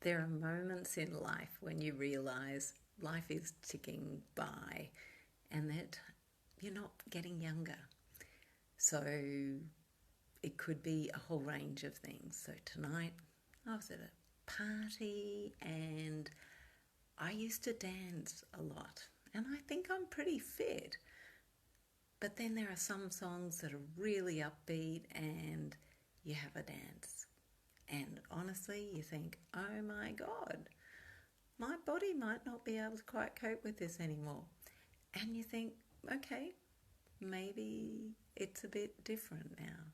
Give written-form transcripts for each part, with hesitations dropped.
There are moments in life when you realise life is ticking by and that you're not getting younger. So it could be a whole range of things. So tonight I was at a party and I used to dance a lot and I think I'm pretty fit. But then there are some songs that are really upbeat and you have a dance. And honestly, you think, oh my God, my body might not be able to quite cope with this anymore. And you think, okay, maybe it's a bit different now.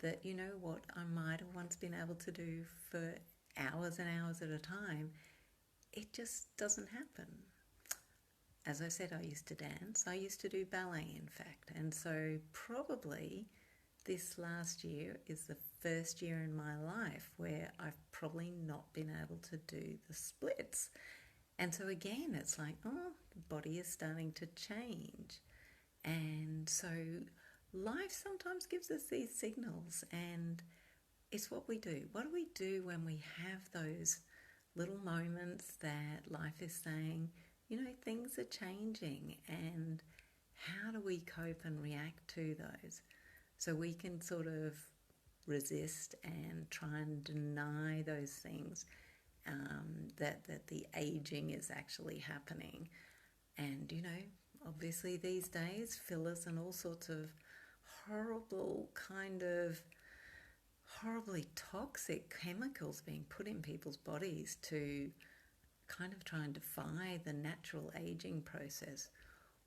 That, you know what, I might have once been able to do for hours and hours at a time, it just doesn't happen. As I said, I used to dance. I used to do ballet, in fact. And so probably this last year is the first year in my life where I've probably not been able to do the splits. And so again, it's like, oh, the body is starting to change. And so life sometimes gives us these signals, and it's what we do. What do we do when we have those little moments that life is saying, you know, things are changing, and how do we cope and react to those? So we can sort of resist and try and deny those things, that the aging is actually happening. And, you know, obviously these days, fillers and all sorts of horribly toxic chemicals being put in people's bodies to kind of try and defy the natural aging process.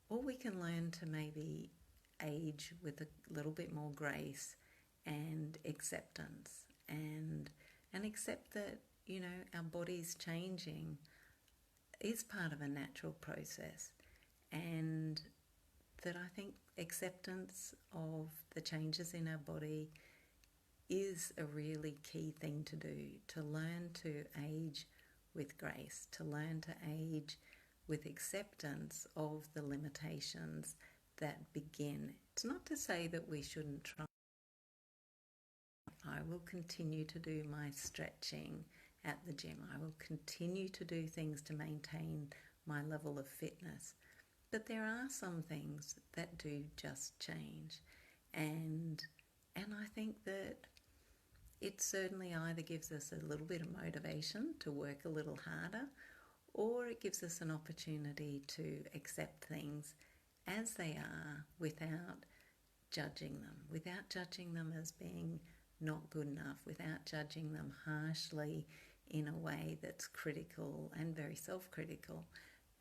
Or we can learn to maybe age with a little bit more grace and acceptance, and accept that, you know, our body's changing is part of a natural process, and that I think acceptance of the changes in our body is a really key thing to do, to learn to age with grace, to learn to age with acceptance of the limitations that begin. It's not to say that we shouldn't try. I will continue to do my stretching at the gym. I will continue to do things to maintain my level of fitness. But there are some things that do just change. And I think that it certainly either gives us a little bit of motivation to work a little harder, or it gives us an opportunity to accept things as they are without judging them as being not good enough, without judging them harshly in a way that's critical and very self-critical,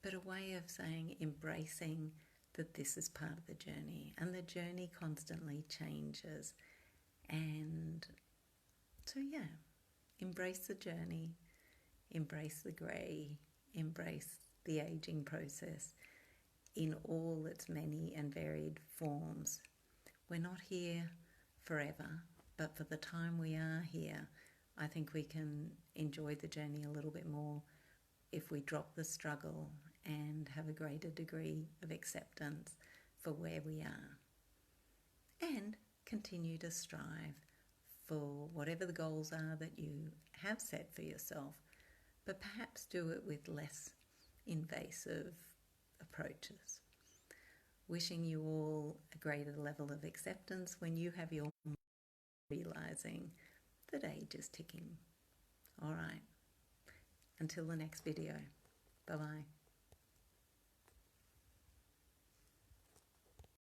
but a way of saying, embracing that this is part of the journey, and the journey constantly changes. And so, yeah, embrace the journey, embrace the grey, embrace the aging process in all its many and varied forms. We're not here forever, but for the time we are here, I think we can enjoy the journey a little bit more if we drop the struggle and have a greater degree of acceptance for where we are, and continue to strive for whatever the goals are that you have set for yourself, but perhaps do it with less invasive approaches. Wishing you all a greater level of acceptance when you have your realizing that age is ticking. All right. Until the next video. Bye-bye.